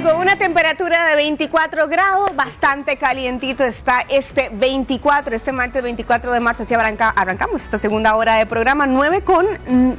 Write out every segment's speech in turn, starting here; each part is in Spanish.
con una temperatura de 24 grados, bastante calientito está este martes 24 de marzo, así arrancamos esta segunda hora de programa, 9 con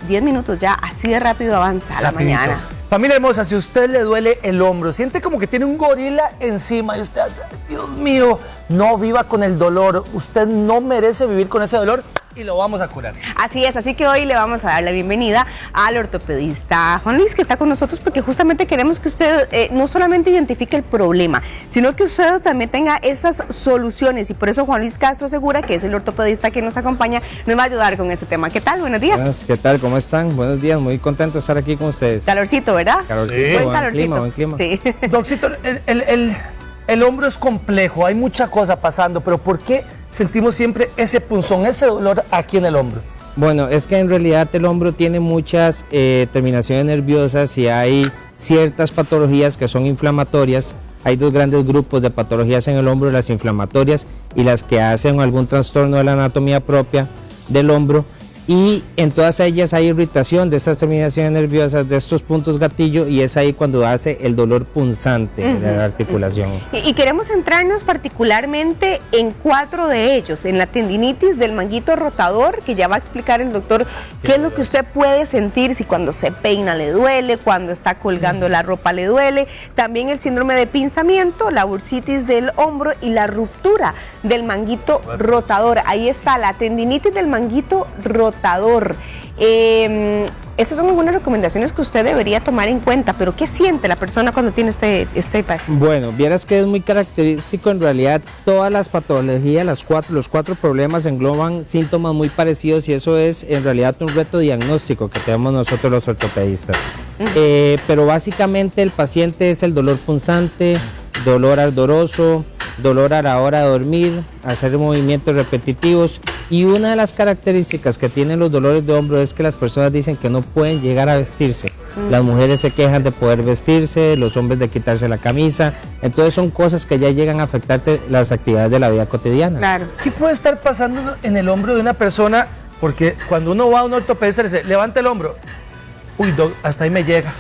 10 minutos ya, así de rápido avanza la mañana. Familia hermosa, si a usted le duele el hombro, siente como que tiene un gorila encima y usted hace, Dios mío, no viva con el dolor, usted no merece vivir con ese dolor y lo vamos a curar. Así es, así que hoy le vamos a dar la bienvenida al ortopedista Juan Luis, que está con nosotros porque justamente queremos que usted no solamente identifique el problema, sino que usted también tenga estas soluciones, y por eso Juan Luis Castro Segura, que es el ortopedista que nos acompaña, nos va a ayudar con este tema. ¿Qué tal? Buenos días. Buenas, ¿qué tal? ¿Cómo están? Buenos días, muy contento de estar aquí con ustedes. Calorcito, ¿verdad? Calorcito, sí. Buen clima. Sí. Doxito, el hombro es complejo, hay mucha cosa pasando, pero ¿por qué sentimos siempre ese punzón, ese dolor aquí en el hombro? Bueno, es que en realidad el hombro tiene muchas terminaciones nerviosas y hay ciertas patologías que son inflamatorias. Hay dos grandes grupos de patologías en el hombro, las inflamatorias y las que hacen algún trastorno de la anatomía propia del hombro. Y en todas ellas hay irritación de estas terminaciones nerviosas, de estos puntos gatillo, y es ahí cuando hace el dolor punzante de la articulación. Y queremos centrarnos particularmente en 4 de ellos, en la tendinitis del manguito rotador, que ya va a explicar el doctor qué es lo que usted puede sentir, si cuando se peina le duele, cuando está colgando la ropa le duele, también el síndrome de pinzamiento, la bursitis del hombro y la ruptura del manguito rotador. Ahí está la tendinitis del manguito rotador. Estas son algunas recomendaciones que usted debería tomar en cuenta, pero ¿qué siente la persona cuando tiene este paciente? Bueno, vieras que es muy característico, en realidad todas las patologías, los cuatro problemas engloban síntomas muy parecidos, y eso es en realidad un reto diagnóstico que tenemos nosotros los ortopedistas. Pero básicamente el paciente es el dolor punzante, dolor ardoroso, dolor a la hora de dormir, hacer movimientos repetitivos, y una de las características que tienen los dolores de hombro es que las personas dicen que no pueden llegar a vestirse. Las mujeres se quejan de poder vestirse, los hombres de quitarse la camisa, entonces son cosas que ya llegan a afectarte las actividades de la vida cotidiana. Claro. ¿Qué puede estar pasando en el hombro de una persona? Porque cuando uno va a un ortopedista le dice, levanta el hombro, uy, hasta ahí me llega,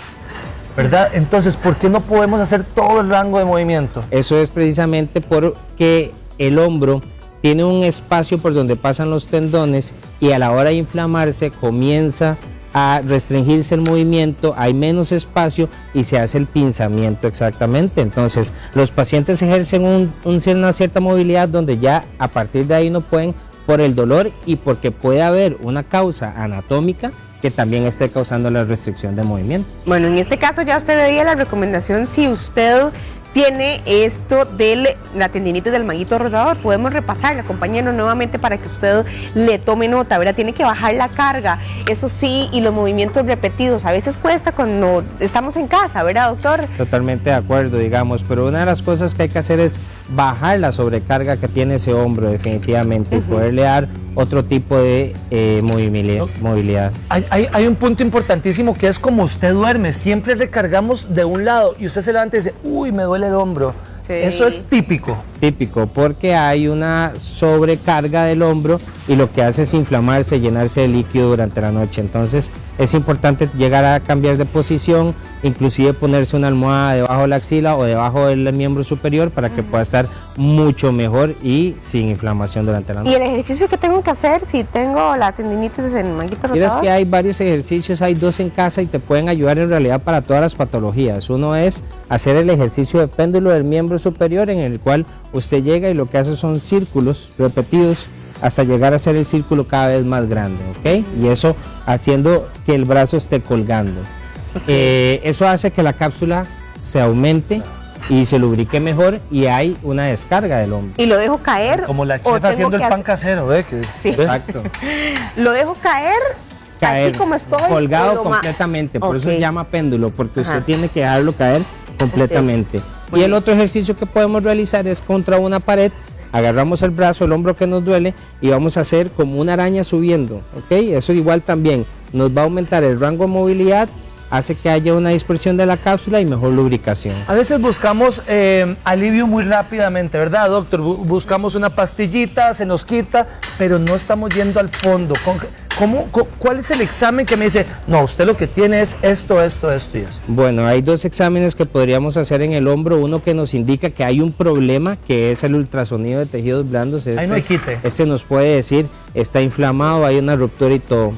¿verdad? Entonces, ¿por qué no podemos hacer todo el rango de movimiento? Eso es precisamente porque el hombro tiene un espacio por donde pasan los tendones, y a la hora de inflamarse comienza a restringirse el movimiento, hay menos espacio y se hace el pinzamiento exactamente. Entonces los pacientes ejercen una cierta movilidad donde ya a partir de ahí no pueden, por el dolor y porque puede haber una causa anatómica que también esté causando la restricción de movimiento. Bueno, en este caso ya usted veía la recomendación. Si usted tiene esto de la tendinitis del manguito rotador, podemos repasarla, acompáñenos nuevamente para que usted le tome nota, ¿verdad? Tiene que bajar la carga, eso sí, y los movimientos repetidos. A veces cuesta cuando estamos en casa, ¿verdad, doctor? Totalmente de acuerdo, digamos, pero una de las cosas que hay que hacer es bajar la sobrecarga que tiene ese hombro definitivamente, y poderle dar otro tipo de movilidad. Hay un punto importantísimo que es como usted duerme, siempre recargamos de un lado y usted se levanta y dice, uy, me duele el hombro. Sí. Eso es típico. Típico, porque hay una sobrecarga del hombro y lo que hace es inflamarse, llenarse de líquido durante la noche. Entonces es importante llegar a cambiar de posición, inclusive ponerse una almohada debajo de la axila o debajo del miembro superior para que pueda estar mucho mejor y sin inflamación durante la noche. ¿Y el ejercicio que tengo que hacer si tengo la tendinitis en el manguito rotador? Mira, es que hay varios ejercicios, hay 2 en casa y te pueden ayudar en realidad para todas las patologías. Uno es hacer el ejercicio de péndulo del miembro superior, en el cual usted llega y lo que hace son círculos repetidos hasta llegar a hacer el círculo cada vez más grande, ¿ok? Y eso haciendo que el brazo esté colgando. Eso hace que la cápsula se aumente y se lubrique mejor, y hay una descarga del hombro. ¿Y lo dejo caer? Como la chef haciendo el pan casero, ¿ve? Sí. Exacto. ¿Lo dejo caer así como estoy? Colgado completamente, por eso se llama péndulo, porque usted tiene que dejarlo caer completamente. Y el otro ejercicio que podemos realizar es contra una pared. Agarramos el brazo, el hombro que nos duele, y vamos a hacer como una araña subiendo, ¿ok? Eso igual también nos va a aumentar el rango de movilidad, hace que haya una dispersión de la cápsula y mejor lubricación. A veces buscamos alivio muy rápidamente, ¿verdad, doctor? Buscamos una pastillita, se nos quita, pero no estamos yendo al fondo. ¿Cuál es el examen que me dice, no, usted lo que tiene es esto y esto? Bueno, hay dos exámenes que podríamos hacer en el hombro, uno que nos indica que hay un problema, que es el ultrasonido de tejidos blandos. Ahí no hay quite. Este nos puede decir, está inflamado, hay una ruptura y todo.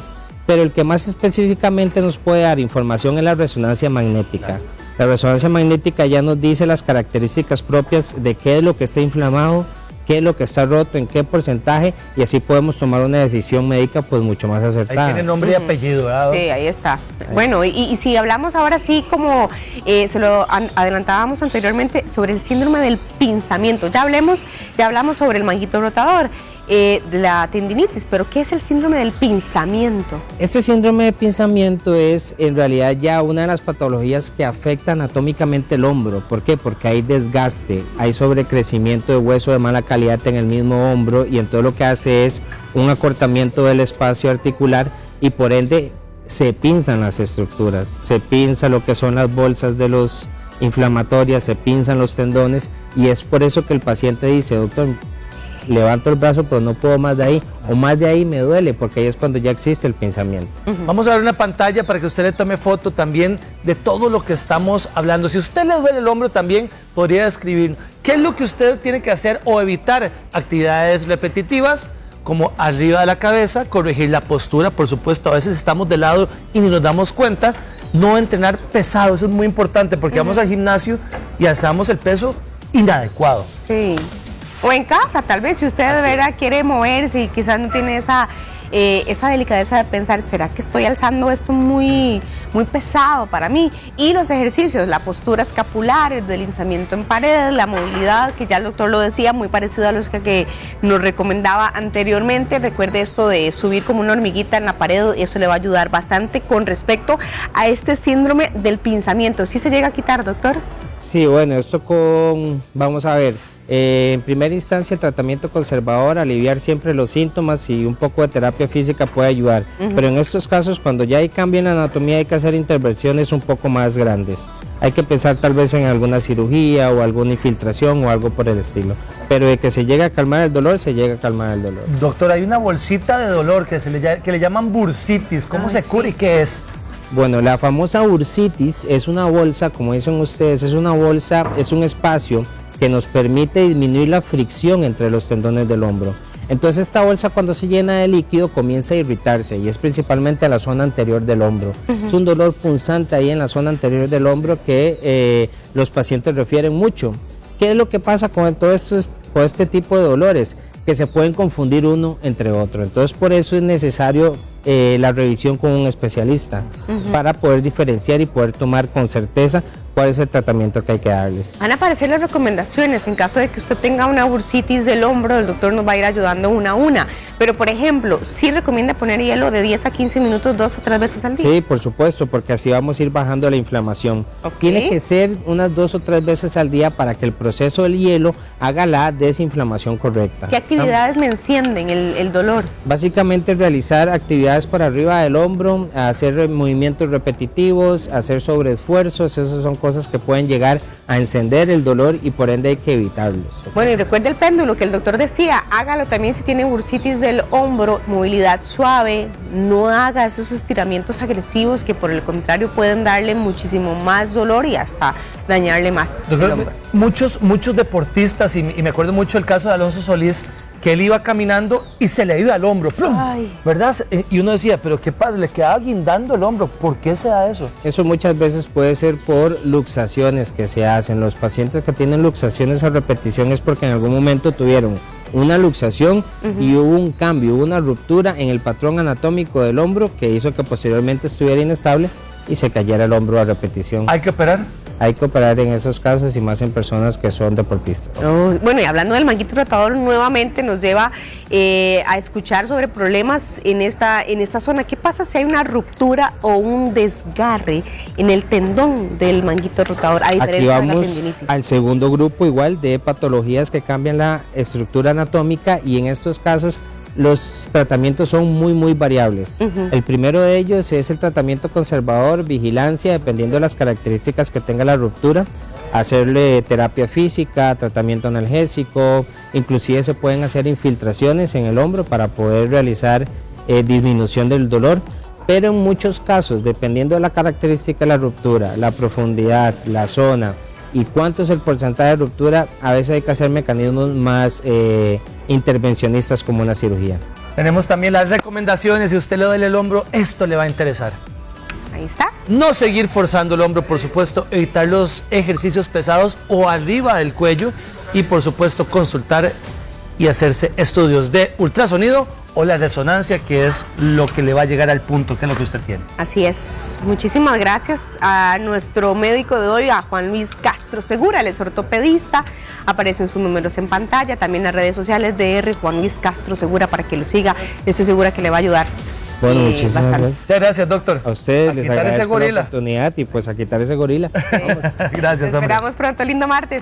Pero el que más específicamente nos puede dar información es la resonancia magnética. La resonancia magnética ya nos dice las características propias de qué es lo que está inflamado, qué es lo que está roto, en qué porcentaje, y así podemos tomar una decisión médica pues mucho más acertada. Ahí tiene nombre y apellido, ¿verdad? Sí, ahí está. Bueno, y si hablamos ahora sí, como se lo adelantábamos anteriormente, sobre el síndrome del pinzamiento. Ya hablamos sobre el manguito rotador, de la tendinitis, pero ¿qué es el síndrome del pinzamiento? Este síndrome de pinzamiento es en realidad ya una de las patologías que afecta anatómicamente el hombro. ¿Por qué? Porque hay desgaste, hay sobrecrecimiento de hueso de mala calidad en el mismo hombro, y entonces lo que hace es un acortamiento del espacio articular y por ende se pinzan las estructuras, se pinza lo que son las bolsas de los inflamatorias, se pinzan los tendones, y es por eso que el paciente dice, doctor, levanto el brazo pero no puedo más de ahí, o más de ahí me duele, porque ahí es cuando ya existe el pinzamiento. Vamos a ver una pantalla para que usted le tome foto también de todo lo que estamos hablando. Si a usted le duele el hombro también podría escribir qué es lo que usted tiene que hacer o evitar. Actividades repetitivas como arriba de la cabeza, corregir la postura, por supuesto, a veces estamos de lado y ni nos damos cuenta. No entrenar pesado, eso es muy importante, porque vamos al gimnasio y alzamos el peso inadecuado. Sí. O en casa, tal vez, si usted de verdad quiere moverse y quizás no tiene esa delicadeza de pensar, ¿será que estoy alzando esto muy pesado para mí? Y los ejercicios, la postura escapular, el deslizamiento en pared, la movilidad, que ya el doctor lo decía, muy parecido a los que nos recomendaba anteriormente. Recuerde esto de subir como una hormiguita en la pared, eso le va a ayudar bastante con respecto a este síndrome del pinzamiento. ¿Sí se llega a quitar, doctor? Sí, bueno, esto vamos a ver. En primera instancia, el tratamiento conservador, aliviar siempre los síntomas, y un poco de terapia física puede ayudar. Pero en estos casos, cuando ya hay cambio en la anatomía, hay que hacer intervenciones un poco más grandes. Hay que pensar tal vez en alguna cirugía o alguna infiltración o algo por el estilo. Pero de que se llega a calmar el dolor, se llega a calmar el dolor. Doctor, hay una bolsita de dolor que le llaman bursitis. ¿Cómo se cura y qué es? Bueno, la famosa bursitis es una bolsa, como dicen ustedes, es una bolsa, es un espacio que nos permite disminuir la fricción entre los tendones del hombro. Entonces esta bolsa, cuando se llena de líquido, comienza a irritarse, y es principalmente a la zona anterior del hombro. Es un dolor punzante ahí en la zona anterior del hombro que los pacientes refieren mucho. ¿Qué es lo que pasa con todo esto, con este tipo de dolores? Que se pueden confundir uno entre otro. Entonces por eso es necesario la revisión con un especialista para poder diferenciar y poder tomar con certeza cuál es el tratamiento que hay que darles. Van a aparecer las recomendaciones en caso de que usted tenga una bursitis del hombro, el doctor nos va a ir ayudando una a una. Pero por ejemplo, ¿sí recomienda poner hielo de 10 a 15 minutos 2 a 3 veces al día? Sí, por supuesto, porque así vamos a ir bajando la inflamación. Tiene que ser unas 2 o 3 veces al día para que el proceso del hielo haga la desinflamación correcta. ¿Qué actividades me encienden el dolor? Básicamente realizar actividades por arriba del hombro, hacer movimientos repetitivos, hacer sobreesfuerzos, esas son cosas que pueden llegar a encender el dolor y por ende hay que evitarlos. Bueno, y recuerde el péndulo que el doctor decía, hágalo también si tiene bursitis del hombro, movilidad suave, no haga esos estiramientos agresivos que por el contrario pueden darle muchísimo más dolor y hasta dañarle más el hombro. Muchos deportistas, y me acuerdo mucho el caso de Alonso Solís, que él iba caminando y se le iba al hombro, ¡plum! ¿Verdad? Y uno decía, pero ¿qué pasa? Le quedaba guindando el hombro, ¿por qué se da eso? Eso muchas veces puede ser por luxaciones que se hacen. Los pacientes que tienen luxaciones a repetición es porque en algún momento tuvieron una luxación y hubo un cambio, hubo una ruptura en el patrón anatómico del hombro que hizo que posteriormente estuviera inestable y se cayera el hombro a repetición. ¿Hay que operar? Hay que operar en esos casos y más en personas que son deportistas. Bueno, y hablando del manguito rotador, nuevamente nos lleva a escuchar sobre problemas en esta zona. ¿Qué pasa si hay una ruptura o un desgarre en el tendón del manguito rotador? A diferencia Aquí vamos de la tendinitis. al segundo grupo igual de patologías que cambian la estructura anatómica, y en estos casos Los tratamientos son muy variables. El primero de ellos es el tratamiento conservador, vigilancia, dependiendo de las características que tenga la ruptura, hacerle terapia física, tratamiento analgésico, inclusive se pueden hacer infiltraciones en el hombro para poder realizar disminución del dolor, pero en muchos casos, dependiendo de la característica de la ruptura, la profundidad, la zona y cuánto es el porcentaje de ruptura, a veces hay que hacer mecanismos más intervencionistas como una cirugía. Tenemos también las recomendaciones. Si usted le duele el hombro, esto le va a interesar. Ahí está. No seguir forzando el hombro, por supuesto, evitar los ejercicios pesados o arriba del cuello y por supuesto consultar y hacerse estudios de ultrasonido o la resonancia, que es lo que le va a llegar al punto, que es lo que usted tiene. Así es. Muchísimas gracias a nuestro médico de hoy, a Juan Luis Castro Segura, él es ortopedista. Aparecen sus números en pantalla, también en las redes sociales de Juan Luis Castro Segura, para que lo siga. Estoy segura que le va a ayudar. Bueno, muchísimas gracias. Muchas gracias, doctor. A ustedes les agradezco la gorila. oportunidad y pues a quitar ese gorila. Vamos. Gracias, Te hombre. esperamos pronto. Lindo martes.